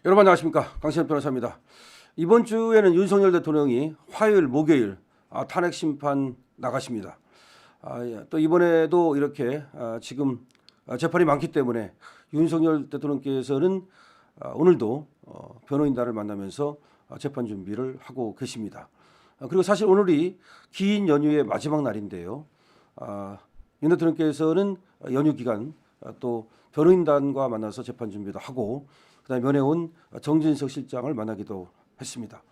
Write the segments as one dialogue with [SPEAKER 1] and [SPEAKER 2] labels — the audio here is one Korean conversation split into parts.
[SPEAKER 1] 여러분 안녕하십니까, 강신현 변호사입니다. 이번 주에는 윤석열 대통령이 화요일, 목요일 탄핵 심판 나가십니다. 예, 또 이번에도 이렇게 지금 재판이 많기 때문에 윤석열 대통령께서는 오늘도 변호인단을 만나면서 재판 준비를 하고 계십니다. 그리고 사실 오늘이 긴 연휴의 마지막 날인데요. 윤 대통령께서는 연휴 기간 또 변호인단과 만나서 재판 준비도 하고, 그다음에 면회온 정진석 실장을 만나기도 했습니다.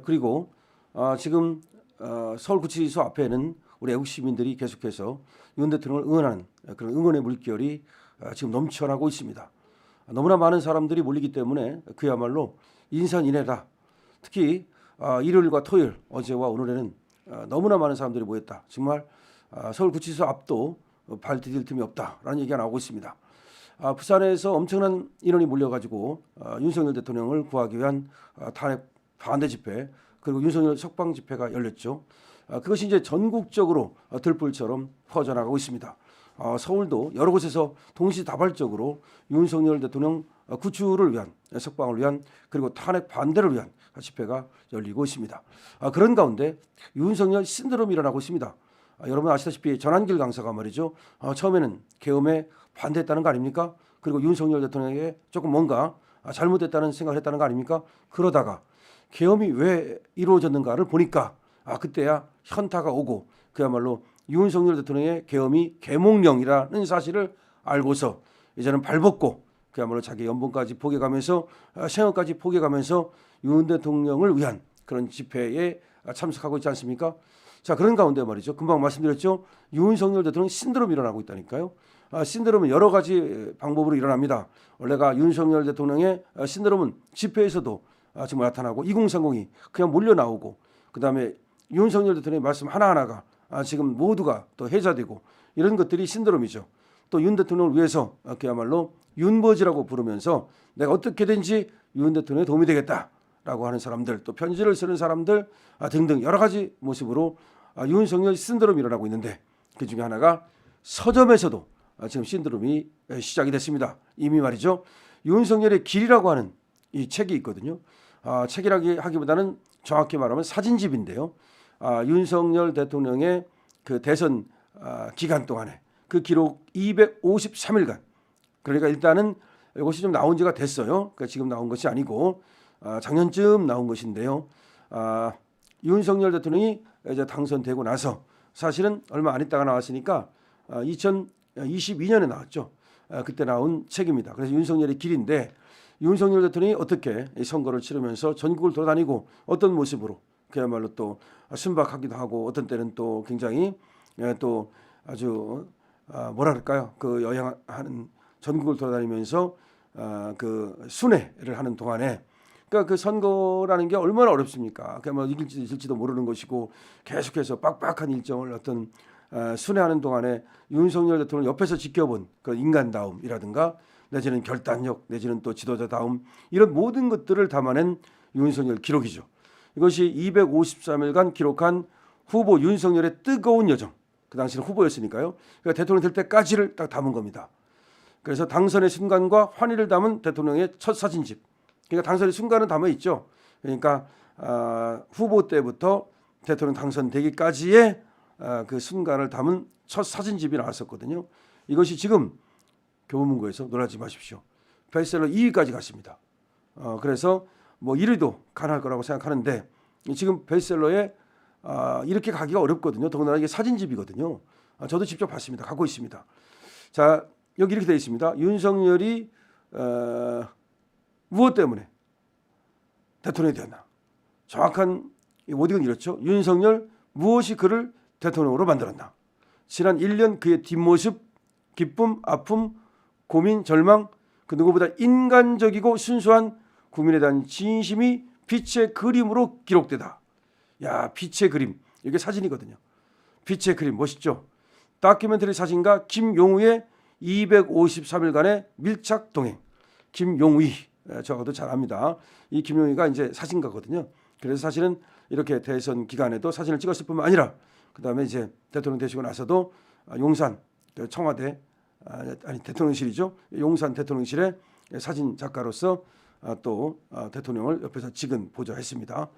[SPEAKER 1] 그리고 지금 서울구치소 앞에는 우리 애국 시민들이 계속해서 윤 대통령을 응원하는 그런 응원의 물결이 지금 넘쳐나고 있습니다. 너무나 많은 사람들이 몰리기 때문에 그야말로 인산인해다. 특히 일요일과 토요일, 어제와 오늘에는 너무나 많은 사람들이 모였다. 정말 서울구치소 앞도 발 디딜 틈이 없다라는 얘기가 나오고 있습니다. 부산에서 엄청난 인원이 몰려가지고 윤석열 대통령을 구하기 위한 탄핵 반대 집회, 그리고 윤석열 석방 집회가 열렸죠. 그것이 이제 전국적으로 들불처럼 퍼져나가고 있습니다. 서울도 여러 곳에서 동시다발적으로 윤석열 대통령 구출을 위한, 석방을 위한, 그리고 탄핵 반대를 위한 집회가 열리고 있습니다. 그런 가운데 윤석열 신드롬이 일어나고 있습니다. 여러분 아시다시피 전한길 강사가 말이죠. 처음에는 계엄에 반대했다는 거 아닙니까? 그리고 윤석열 대통령에게 조금 뭔가 잘못됐다는 생각을 했다는 거 아닙니까? 그러다가 계엄이 왜 이루어졌는가를 보니까 그때야 현타가 오고 그야말로 윤석열 대통령의 계엄이 계몽령이라는 사실을 알고서 이제는 발벗고 그야말로 자기 연봉까지 포기해가면서 생업까지 포기해가면서 윤 대통령을 위한 그런 집회에 참석하고 있지 않습니까? 자, 그런 가운데 말이죠. 금방 말씀드렸죠. 윤석열 대통령 신드롬이 일어나고 있다니까요. 신드롬은 여러 가지 방법으로 일어납니다. 원래가 윤석열 대통령의 신드롬은 집회에서도 지금 나타나고 2030이 그냥 몰려 나오고, 그다음에 윤석열 대통령의 말씀 하나하나가 지금 모두가 또 해자되고, 이런 것들이 신드롬이죠. 또 윤 대통령을 위해서 그야말로 윤버지라고 부르면서 내가 어떻게든지 윤 대통령에 도움이 되겠다라고 하는 사람들, 또 편지를 쓰는 사람들 등등 여러 가지 모습으로 윤석열 신드롬이 일어나고 있는데, 그 중에 하나가 서점에서도 지금 신드롬이 시작이 됐습니다. 이미 말이죠. 윤석열의 길이라고 하는 이 책이 있거든요. 책이라기 하기보다는 정확히 말하면 사진집인데요. 윤석열 대통령의 그 대선 기간 동안에 그 기록 253일간, 그러니까 일단은 이것이 좀 나온 지가 됐어요. 그러니까 지금 나온 것이 아니고 작년쯤 나온 것인데요. 윤석열 대통령이 이제 당선되고 나서 사실은 얼마 안 있다가 나왔으니까 2022년에 나왔죠. 그때 나온 책입니다. 그래서 윤석열의 길인데, 윤석열 대통령이 어떻게 선거를 치르면서 전국을 돌아다니고 어떤 모습으로 그야말로 또 순박하기도 하고, 어떤 때는 또 굉장히 또 아주 뭐랄까요, 그 여행하는, 전국을 돌아다니면서 그 순회를 하는 동안에, 그러니까 그 선거라는 게 얼마나 어렵습니까? 그냥 뭐 이길지 질지도 모르는 것이고, 계속해서 빡빡한 일정을 어떤 순회하는 동안에 윤석열 대통령을 옆에서 지켜본 그 인간다움이라든가, 내지는 결단력, 내지는 또 지도자다움, 이런 모든 것들을 담아낸 윤석열 기록이죠. 이것이 253일간 기록한 후보 윤석열의 뜨거운 여정, 그 당시는 후보였으니까요. 그러니까 대통령 될 때까지를 딱 담은 겁니다. 그래서 당선의 순간과 환희를 담은 대통령의 첫 사진집. 그러니까 당선의 순간은 담아 있죠. 그러니까 후보 때부터 대통령 당선되기까지의 그 순간을 담은 첫 사진집이 나왔었거든요. 이것이 지금 교보문고에서 놀라지 마십시오, 베스트셀러 2위까지 갔습니다. 그래서 뭐 1위도 가능할 거라고 생각하는데, 지금 베스트셀러에 이렇게 가기가 어렵거든요. 더군다나 이게 사진집이거든요. 저도 직접 봤습니다. 갖고 있습니다. 자, 여기 이렇게 되어 있습니다. 윤석열이 무엇 때문에 대통령이 되었나? 정확한 워딩은 이렇죠. 윤석열 무엇이 그를 대통령으로 만들었나? 지난 1년 그의 뒷모습, 기쁨, 아픔, 고민, 절망, 그 누구보다 인간적이고 순수한 국민에 대한 진심이 빛의 그림으로 기록되다. 야, 빛의 그림. 이게 사진이거든요. 빛의 그림 멋있죠? 다큐멘터리 사진가 김용우의 253일간의 밀착 동행. 김용위, 저하고도 잘 압니다. 이 김용위가 이제 사진가거든요. 그래서 사실은 이렇게 대선 기간에도 사진을 찍었을 뿐만 아니라, 그 다음에 이제 대통령 되시고 나서도 용산 청와대, 아니 대통령실이죠. 용산 대통령실의 사진 작가로서 대통령을 옆에서 지근 보좌했습니다.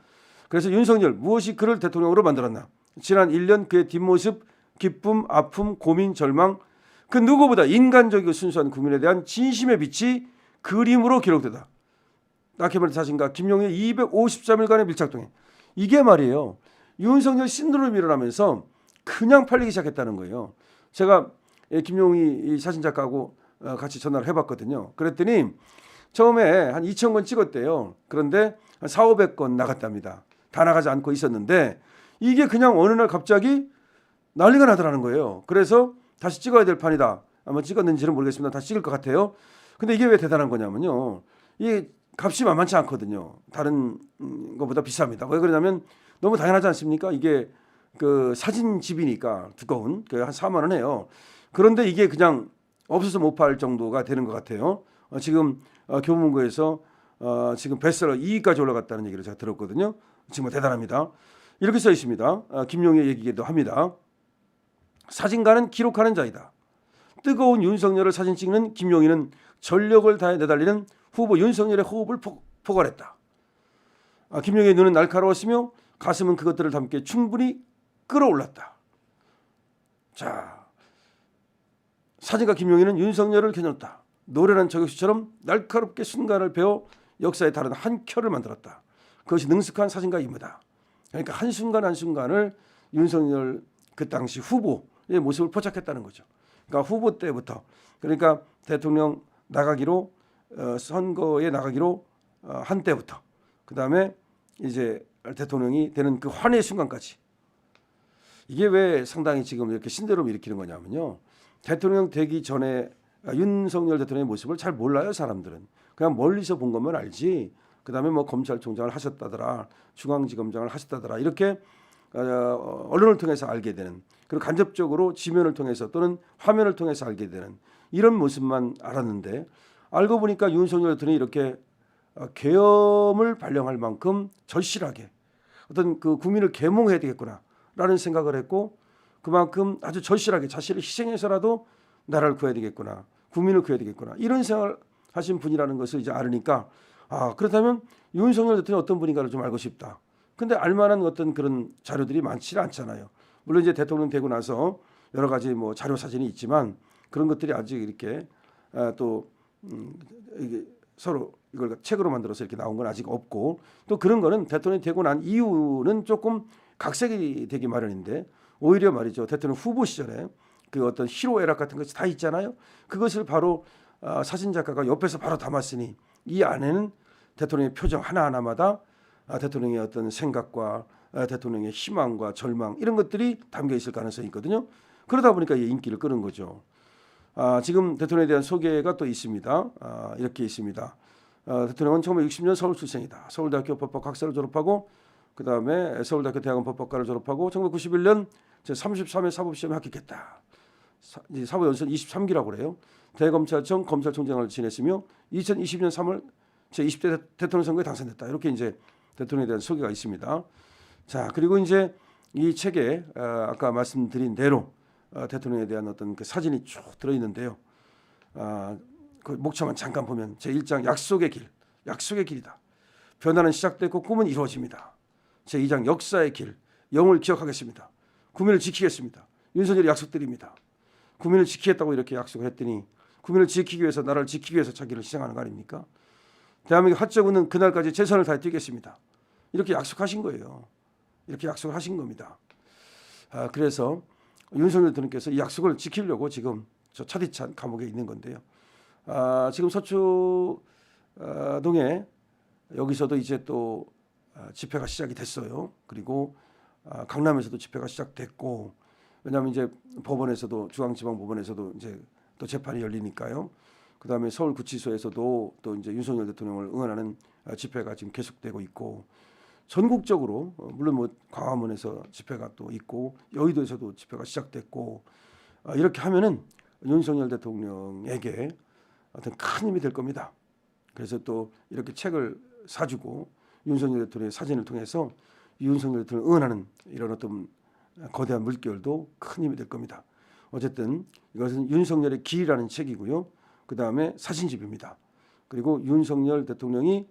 [SPEAKER 1] 그래서 윤석열 무엇이 그를 대통령으로 만들었나? 지난 1년 그의 뒷모습, 기쁨, 아픔, 고민, 절망, 그 누구보다 인간적이고 순수한 국민에 대한 진심의 빛이 그림으로 기록되다. 낙해버린 사진가 김용의 253일간의 밀착동행. 이게 말이에요. 윤석열 신드롬이 일어나면서 그냥 팔리기 시작했다는 거예요. 제가 김용희 사진작가하고 같이 전화를 해봤거든요. 그랬더니 처음에 한 2,000건 찍었대요. 그런데 한 400~500건 나갔답니다. 다 나가지 않고 있었는데 이게 그냥 어느 날 갑자기 난리가 나더라는 거예요. 그래서 다시 찍어야 될 판이다. 아마 찍었는지는 모르겠습니다. 다시 찍을 것 같아요. 근데 이게 왜 대단한 거냐면요. 이게 값이 만만치 않거든요. 다른 것보다 비쌉니다. 왜 그러냐면 너무 당연하지 않습니까? 이게 그 사진집이니까 두꺼운 한 4만 원 해요. 그런데 이게 그냥 없어서 못 팔 정도가 되는 것 같아요. 지금 교문고에서 지금 베스트셀러 2위까지 올라갔다는 얘기를 제가 들었거든요. 정말 대단합니다. 이렇게 써 있습니다. 김용의 얘기기도 합니다. 사진가는 기록하는 자이다. 뜨거운 윤석열을 사진 찍는 김용희는 전력을 다해 내달리는 후보 윤석열의 호흡을 포괄했다. 김용희의 눈은 날카로웠으며 가슴은 그것들을 담게 충분히 끌어올랐다. 자, 사진가 김용희는 윤석열을 겨눴다. 노련한 저격수처럼 날카롭게 순간을 배워 역사의 다른 한 켜를 만들었다. 그것이 능숙한 사진가 임무다. 그러니까 한순간 한순간을 윤석열 그 당시 후보의 모습을 포착했다는 거죠. 그러니까 후보 때부터, 그러니까 대통령 나가기로 선거에 나가기로 한 때부터, 그다음에 이제 대통령이 되는 그 환희의 순간까지. 이게 왜 상당히 지금 이렇게 신대롬을 일으키는 거냐면요. 대통령 되기 전에 윤석열 대통령의 모습을 잘 몰라요, 사람들은. 그냥 멀리서 본 것만 알지. 그다음에 뭐 검찰총장을 하셨다더라, 중앙지검장을 하셨다더라, 이렇게 언론을 통해서 알게 되는, 그리고 간접적으로 지면을 통해서 또는 화면을 통해서 알게 되는 이런 모습만 알았는데, 알고 보니까 윤석열 대통령이 이렇게 계엄을 발령할 만큼 절실하게 어떤 그 국민을 계몽해야 되겠구나라는 생각을 했고, 그만큼 아주 절실하게 자신을 희생해서라도 나라를 구해야 되겠구나, 국민을 구해야 되겠구나, 이런 생각을 하신 분이라는 것을 이제 알으니까, 그렇다면 윤석열 대통령이 어떤 분인가를 좀 알고 싶다. 근데 알만한 어떤 그런 자료들이 많지는 않잖아요. 물론 이제 대통령 되고 나서 여러 가지 뭐 자료 사진이 있지만 그런 것들이 아직 이렇게 이게 서로 이걸 책으로 만들어서 이렇게 나온 건 아직 없고, 또 그런 거는 대통령이 되고 난 이후는 조금 각색이 되기 마련인데, 오히려 말이죠, 대통령 후보 시절에 그 어떤 희로애락 같은 것이 다 있잖아요. 그것을 바로 사진 작가가 옆에서 바로 담았으니 이 안에는 대통령의 표정 하나하나마다 대통령의 어떤 생각과 대통령의 희망과 절망, 이런 것들이 담겨 있을 가능성이 있거든요. 그러다 보니까 이 인기를 끄는 거죠. 지금 대통령에 대한 소개가 또 있습니다. 이렇게 있습니다. 대통령은 1960년 서울 출생이다. 서울대학교 법학 학사를 졸업하고 그 다음에 서울대학교 대학원 법학과를 졸업하고 1991년 제33회 사법시험에 합격했다. 사법연수는 23기라고 그래요. 대검찰청 검찰총장을 지냈으며 2020년 3월 제20대 대통령 선거에 당선됐다. 이렇게 이제 대통령에 대한 소개가 있습니다. 자, 그리고 이제 이 책에 아까 말씀드린 대로 대통령에 대한 어떤 그 사진이 쭉 들어있는데요. 그 목차만 잠깐 보면 제1장 약속의 길, 약속의 길이다. 변화는 시작됐고 꿈은 이루어집니다. 제2장 역사의 길, 영을 기억하겠습니다. 국민을 지키겠습니다. 윤석열이 약속드립니다. 국민을 지키겠다고 이렇게 약속을 했더니 국민을 지키기 위해서, 나라를 지키기 위해서 자기를 희생하는 거 아닙니까? 대한민국 하적우는 그날까지 최선을 다해 뛰겠습니다. 이렇게 약속하신 거예요. 이렇게 약속을 하신 겁니다. 그래서 윤석열 대통령께서 이 약속을 지키려고 지금 저 차디찬 감옥에 있는 건데요. 지금 서초동에 여기서도 이제 또 집회가 시작이 됐어요. 그리고 강남에서도 집회가 시작됐고, 왜냐하면 이제 법원에서도, 중앙지방법원에서도 이제 또 재판이 열리니까요. 그다음에 서울구치소에서도 또 이제 윤석열 대통령을 응원하는 집회가 지금 계속되고 있고, 전국적으로 물론 뭐 광화문에서 집회가 또 있고 여의도에서도 집회가 시작됐고, 이렇게 하면은 윤석열 대통령에게 어떤 큰 힘이 될 겁니다. 그래서 또 이렇게 책을 사주고 윤석열 대통령의 사진을 통해서 윤석열 대통령을 응원하는 이런 어떤 거대한 물결도 큰 힘이 될 겁니다. 어쨌든 이것은 윤석열의 길이라는 책이고요. 그 다음에 사진집입니다. 그리고 윤석열 대통령이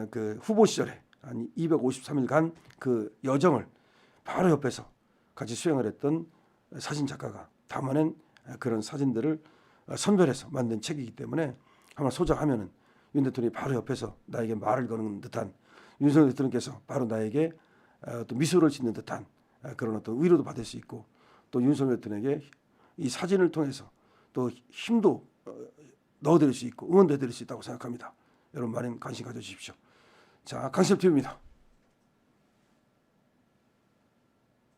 [SPEAKER 1] 그 후보 시절에 한 253일간 그 여정을 바로 옆에서 같이 수행을 했던 사진 작가가 담아낸 그런 사진들을 선별해서 만든 책이기 때문에 한번 소장하면은 윤 대통령이 바로 옆에서 나에게 말을 거는 듯한, 윤석열 대통령께서 바로 나에게 또 미소를 짓는 듯한 그런 어떤 위로도 받을 수 있고, 또 윤석열 대통령에게 이 사진을 통해서 또 힘도 넣어드릴 수 있고 응원도 해드릴 수 있다고 생각합니다. 여러분 많은 관심 가져주십시오. 자, 강신업 TV입니다.